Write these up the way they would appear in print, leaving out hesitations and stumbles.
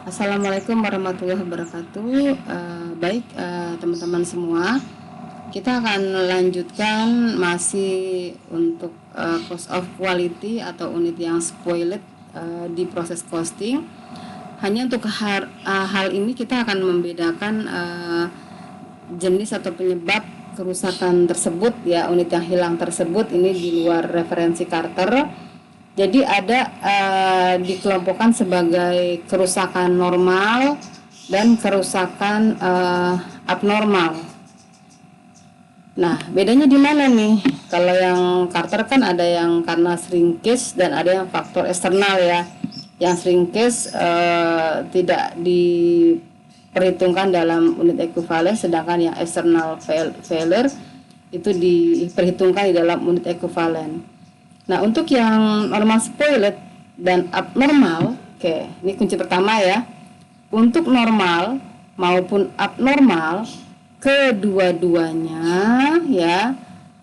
Assalamualaikum warahmatullahi wabarakatuh. Baik, teman-teman semua, kita akan lanjutkan masih untuk cost of quality atau unit yang spoiled di proses costing. Hanya untuk hal ini kita akan membedakan jenis atau penyebab kerusakan tersebut, ya, unit yang hilang tersebut ini di luar referensi Carter. Jadi ada dikelompokkan sebagai kerusakan normal dan kerusakan abnormal. Nah, bedanya di mana nih? Kalau yang Carter kan ada yang karena shrinkage dan ada yang faktor eksternal, ya. Yang shrinkage tidak diperhitungkan dalam unit ekuivalen, sedangkan yang external failure itu diperhitungkan di dalam unit ekuivalen. Nah, untuk yang normal spoiled dan abnormal, oke, ini kunci pertama ya. Untuk normal maupun abnormal, kedua-duanya ya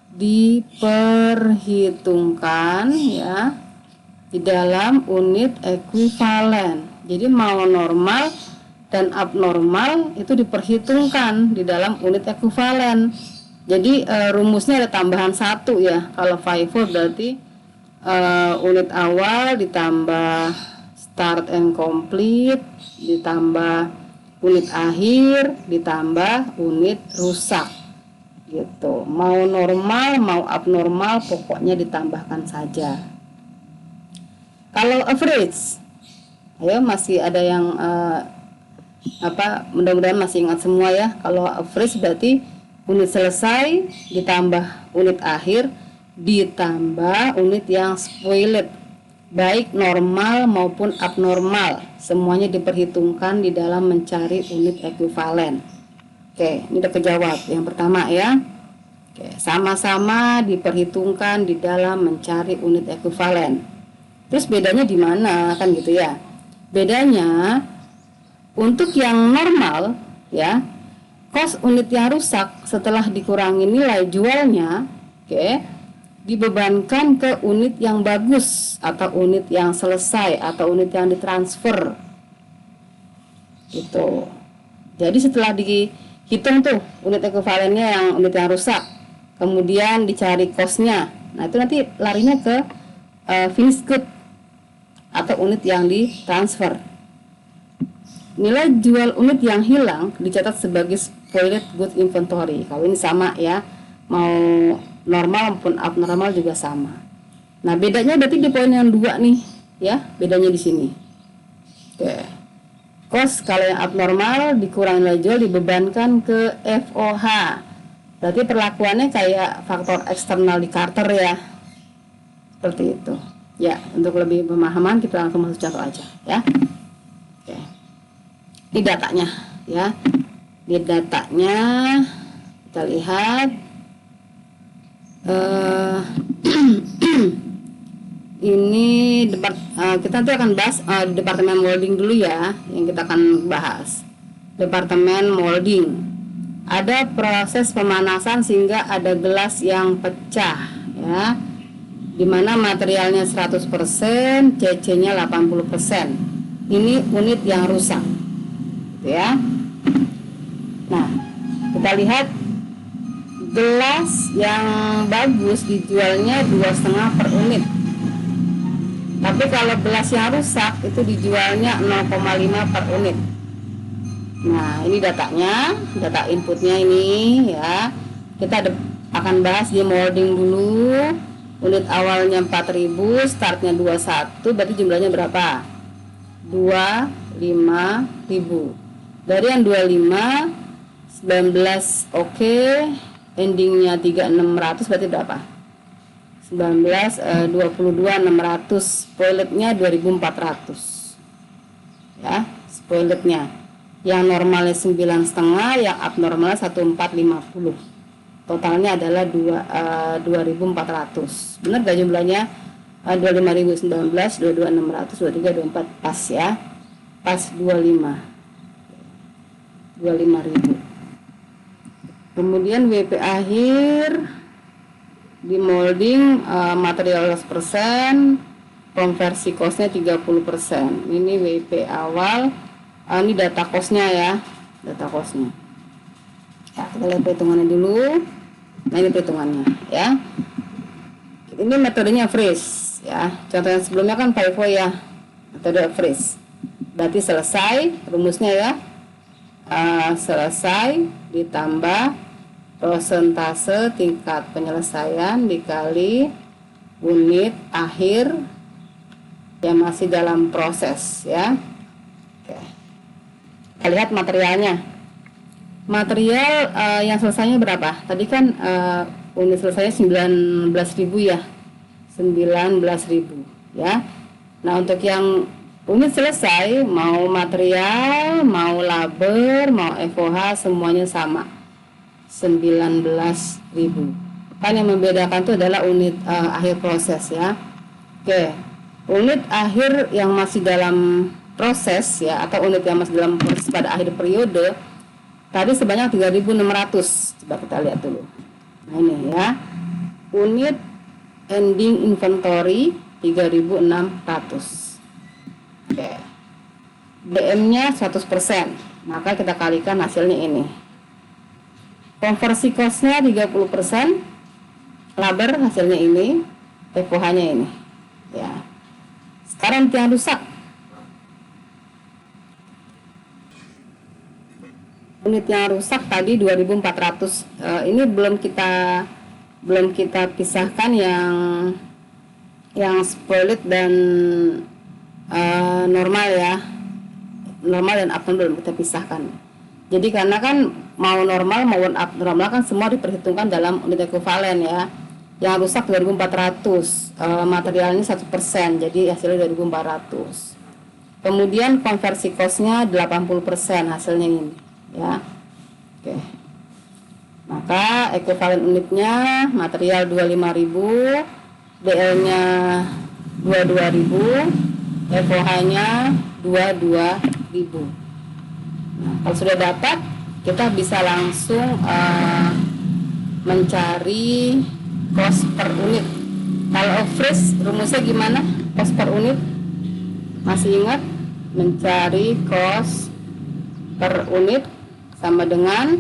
diperhitungkan ya di dalam unit ekuivalen. Jadi mau normal dan abnormal itu diperhitungkan di dalam unit ekuivalen. Jadi rumusnya ada tambahan 1 ya. Kalau FIFO berarti unit awal ditambah start and complete ditambah unit akhir ditambah unit rusak gitu. Mau normal mau abnormal pokoknya ditambahkan saja. Kalau average, ayo masih ada yang mudah-mudahan masih ingat semua ya. Kalau average berarti unit selesai ditambah unit akhir ditambah unit yang spoiled, baik normal maupun abnormal, semuanya diperhitungkan di dalam mencari unit ekuivalen. Oke, ini udah kejawab yang pertama ya. Oke, sama-sama diperhitungkan di dalam mencari unit ekuivalen. Terus bedanya di mana kan gitu ya? Bedanya untuk yang normal ya, cost unit yang rusak setelah dikurangi nilai jualnya, oke, dibebankan ke unit yang bagus atau unit yang selesai atau unit yang ditransfer gitu. Jadi setelah dihitung tuh unit ekuivalennya yang unit yang rusak, kemudian dicari costnya, nah itu nanti larinya ke finished good atau unit yang ditransfer. Nilai jual unit yang hilang dicatat sebagai spoiled good inventory. Kalau ini sama ya, mau normal maupun abnormal juga sama. Nah, bedanya berarti di poin yang 2 nih, ya. Bedanya di sini. Oke. Cost kalau yang abnormal dikurangi nilai jual dibebankan ke FOH. Berarti perlakuannya kayak faktor eksternal di Carter ya. Seperti itu. Ya, untuk lebih pemahaman kita langsung masuk contoh aja, ya. Oke. Ini datanya, ya. Di datanya kita lihat ini kita nanti akan bahas departemen molding dulu ya, yang kita akan bahas departemen molding. Ada proses pemanasan sehingga ada gelas yang pecah ya, dimana materialnya 100%, CC-nya 80%. Ini unit yang rusak ya. Nah, kita lihat gelas yang bagus dijualnya 2,5 per unit, tapi kalau gelas yang rusak itu dijualnya 0,5 per unit. Nah, ini datanya, data inputnya ini ya. Kita akan bahas di molding dulu. Unit awalnya 4.000, startnya 21, berarti jumlahnya berapa? 25.000. Dari yang 25 19 oke, endingnya 3600 berarti berapa? 22.600, spoilednya 2400 ya, spoilednya. Yang normalnya 9,5, yang abnormalnya 1450. Totalnya adalah 2400. Benar gak jumlahnya? 25.019, 22.600, 23, 24, pas ya, pas 25.000. Kemudian WP akhir di molding material 100%, konversi costnya 30%. Ini WP awal Ini data cost-nya ya, data cost-nya. Ya, kita lihat perhitungannya dulu. Nah, ini perhitungannya ya. Ini metodenya freeze ya. Contoh yang sebelumnya kan FIFO ya, metode freeze. Berarti selesai rumusnya ya. Selesai ditambah persentase tingkat penyelesaian dikali unit akhir yang masih dalam proses ya. Oke. Kita lihat materialnya. Material yang selesainya berapa? Tadi kan unit selesainya 19.000 ya. 19.000 ya. Nah, untuk yang unit selesai, mau material, mau labor, mau FOH, semuanya sama 19.000. Kan yang membedakan itu adalah unit akhir proses ya. Oke, unit akhir yang masih dalam proses ya, atau unit yang masih dalam proses pada akhir periode tadi sebanyak 3.600. Coba kita lihat dulu. Nah, ini ya, unit ending inventory 3.600. Oke, DM-nya 100%, maka kita kalikan hasilnya ini. Konversi cost-nya 30%, labor hasilnya ini, FOH-nya ini ya. Sekarang yang rusak, unit yang rusak tadi 2.400. Ini belum kita pisahkan yang spoiled dan normal ya. Normal dan abnormal belum kita pisahkan. Jadi karena kan mau normal maupun abnormal kan semua diperhitungkan dalam unit ekuivalen ya. Yang rusak 2.400, materialnya 1%, jadi hasilnya 2.400. Kemudian konversi cost-nya 80% hasilnya ini ya. Oke. Maka ekuivalen unitnya material 25.000, DL-nya 22.000, FOH-nya 22.000. Nah, kalau sudah dapat, kita bisa langsung mencari cost per unit. Kalau freeze rumusnya gimana? Cost per unit masih ingat? Mencari cost per unit sama dengan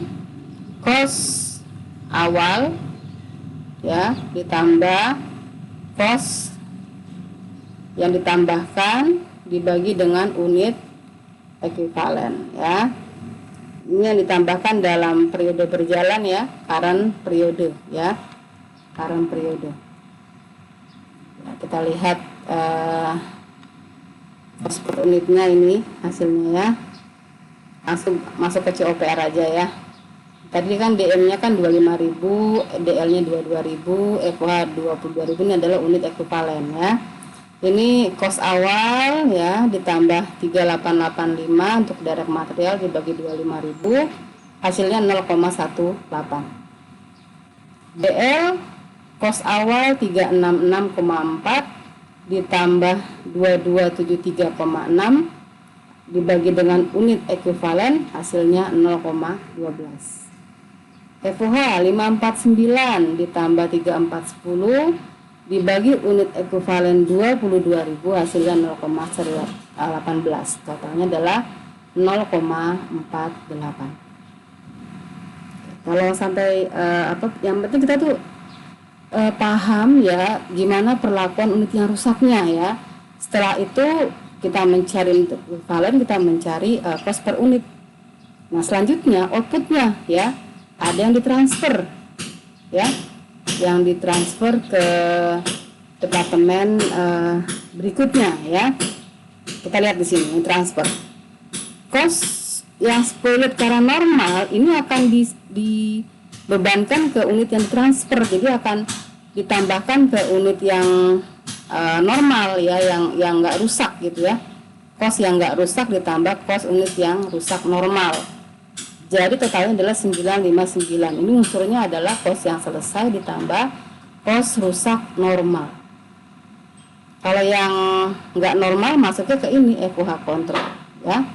cost awal ya ditambah cost yang ditambahkan dibagi dengan unit ekuivalen ya. Ini yang ditambahkan dalam periode berjalan ya, current periode ya, current periode. Ya, kita lihat cost per unitnya ini hasilnya ya. Langsung masuk ke COPR aja ya. Tadi kan DM-nya kan 25.000, DL-nya 22.000, FOH 22.000, ini adalah unit ekuivalen ya. Ini cost awal ya ditambah 3885 untuk direct material dibagi 25.000, hasilnya 0,18. DL cost awal 366,4 ditambah 2273,6 dibagi dengan unit ekuivalen hasilnya 0,12. FOH 549 ditambah 3410 dibagi unit ekuivalen 22.000 hasilnya 0,18. Totalnya adalah 0,48. Kalau sampai yang penting kita tuh paham ya gimana perlakuan unit yang rusaknya ya. Setelah itu kita mencari unit ekuivalen, kita mencari cost per unit. Nah, selanjutnya outputnya ya, ada yang ditransfer ya, yang ditransfer ke departemen berikutnya ya. Kita lihat di sini transfer. Cost yang spoiled karena normal ini akan dibebankan ke unit yang ditransfer, jadi akan ditambahkan ke unit yang normal ya, yang nggak rusak gitu ya. Cost yang nggak rusak ditambah cost unit yang rusak normal. Jadi totalnya adalah 959. Ini unsurnya adalah cost yang selesai ditambah cost rusak normal. Kalau yang nggak normal masuknya ke ini FOH kontrol ya.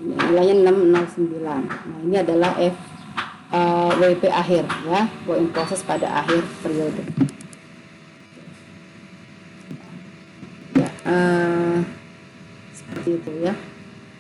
Ini nilainya 609. Nah, ini adalah WP akhir ya, work in process pada akhir periode. Ya, seperti itu ya.